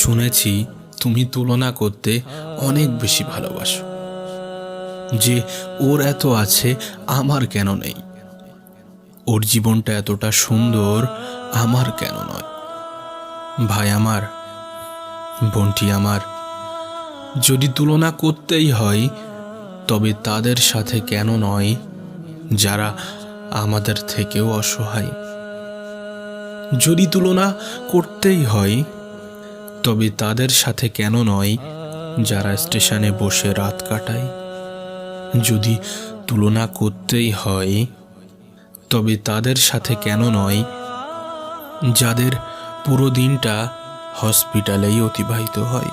শুনেছি তুমি তুলনা করতে অনেক বেশি ভালোবাসো, যে ওর এত আছে আমার কেন নেই, ওর জীবনটা এতটা সুন্দর আমার কেন নয়। ভাই আমার, বোনটি আমার, যদি তুলনা করতেই হয় তবে তাদের সাথে কেন নয় যারা আমাদের থেকেও অসহায়। যদি তুলনা করতেই হয় তবে তাদের সাথে কেন নয় যারা স্টেশনে বসে রাত কাটায়। যদি তুলনা করতেই হয় তবে তাদের সাথে কেন নয় যাদের পুরো দিনটা হসপিটালেই অতিবাহিত হয়।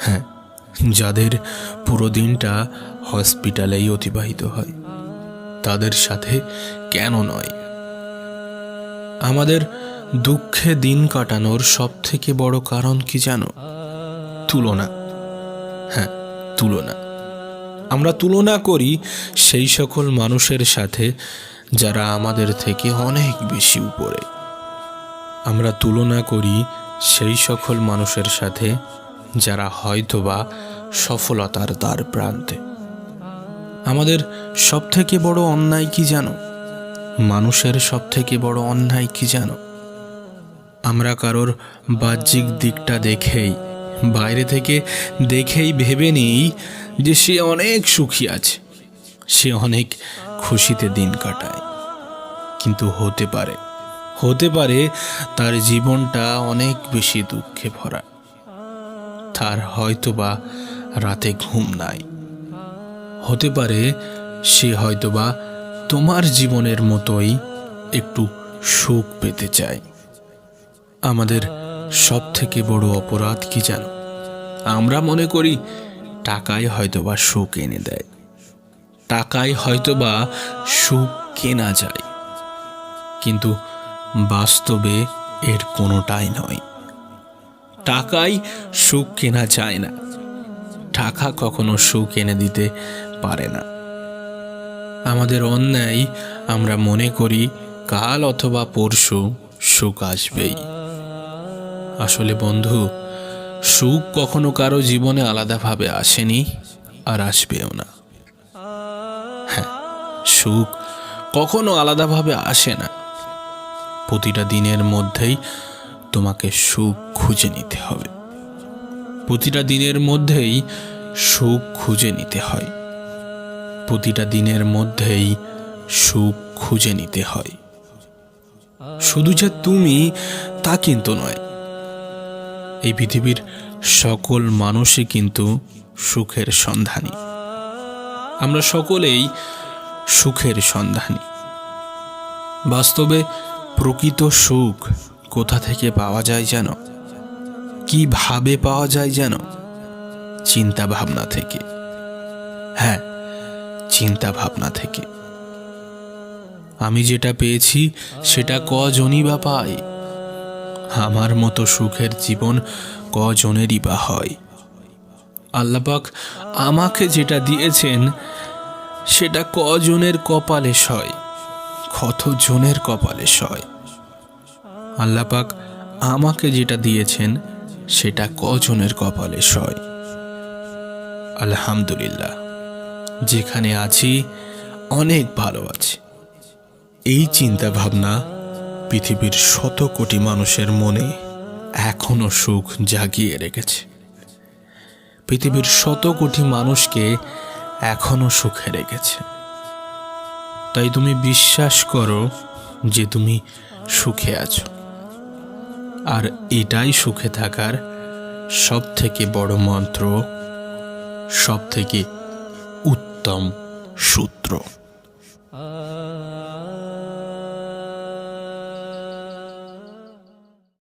হ্যাঁ, যাদের পুরো দিনটা হসপিটালেই অতিবাহিত হয়, তাদের সাথে কেন নয়। আমাদের দুঃখে দিন কাটানোর সব থেকে বড় কারণ কি জানো? তুলনা। হ্যাঁ, তুলনা। আমরা তুলনা করি সেই সকল মানুষের সাথে যারা আমাদের থেকে অনেক বেশি উপরে। আমরা তুলনা করি সেই সকল মানুষের সাথে যারা হয়তোবা সফলতার দ্বার প্রান্তে। আমাদের সব থেকে বড় অন্যায় কি জানো? মানুষের সব থেকে বড় অন্যায় কি জানো? আমরা কারোর বাহ্যিক দিকটা দেখেই, বাইরে থেকে দেখেই ভেবে নিই যে সে অনেক সুখী আছে, সে অনেক খুশিতে দিন কাটায়। কিন্তু হতে পারে তার জীবনটা অনেক বেশি দুঃখে ভরা। তার হয়তোবা রাতে ঘুম নাই। হতে পারে সে হয়তোবা তোমার জীবনের মতোই একটু সুখ পেতে চায়। আমাদের সব থেকে বড় অপরাধ কি জানো? আমরা মনে করি টাকাই হয়তোবা সুখ এনে দেয়, টাকায় হয়তোবা সুখ কেনা যায়। কিন্তু বাস্তবে এর কোনোটাই নয়। টাকায় সুখ কেনা যায় না, টাকা কখনো সুখ এনে দিতে পারে না। আমাদের অন্যায়, আমরা মনে করি কাল অথবা পরশু সুখ আসবেই। আসলে বন্ধু, সুখ কখনো কারো জীবনে আলাদাভাবে আসেনি আর আসবেও না। হ্যাঁ, সুখ কখনো আলাদাভাবে আসে না। প্রতিটা দিনের মধ্যেই তোমাকে সুখ খুঁজে নিতে হবে। প্রতিটা দিনের মধ্যেই সুখ খুঁজে নিতে হয়। প্রতিটা দিনের মধ্যেই সুখ খুঁজে নিতে হয়। শুধু যে তুমি তা কিন্তু নয়, এই পৃথিবীর সকল মানুষই কিন্তু সুখের সন্ধানী। আমরা সকলেই সুখের সন্ধানী। বাস্তবে প্রকৃত সুখ কোথা থেকে পাওয়া যায় জানো? কিভাবে পাওয়া যায় জানো? চিন্তা ভাবনা থেকে। হ্যাঁ, চিন্তা ভাবনা থেকে। আমি যেটা পেয়েছি সেটা কজনই বা পায়? আমার মতো সুখের জীবন কজনেরই বা হয়? আল্লাহ পাক আমাকে যেটা দিয়েছেন সেটা কজনের কপালে সয়, কতজনের কপালে সয়। আল্লাহ পাক আমাকে যেটা দিয়েছেন সেটা কজনের কপালে সয়। আলহামদুলিল্লাহ, যেখানে আছি অনেক ভালো আছি। এই চিন্তা ভাবনা পৃথিবীর শত কোটি মানুষের মনে এখনো সুখ জাগিয়ে রেখেছে। পৃথিবীর শত কোটি মানুষকে এখনো সুখে রেখেছে। তাই তুমি বিশ্বাস করো যে তুমি সুখে আছো, আর এটাই সুখে থাকার সব থেকে বড় মন্ত্র, সব থেকে উত্তম সূত্র।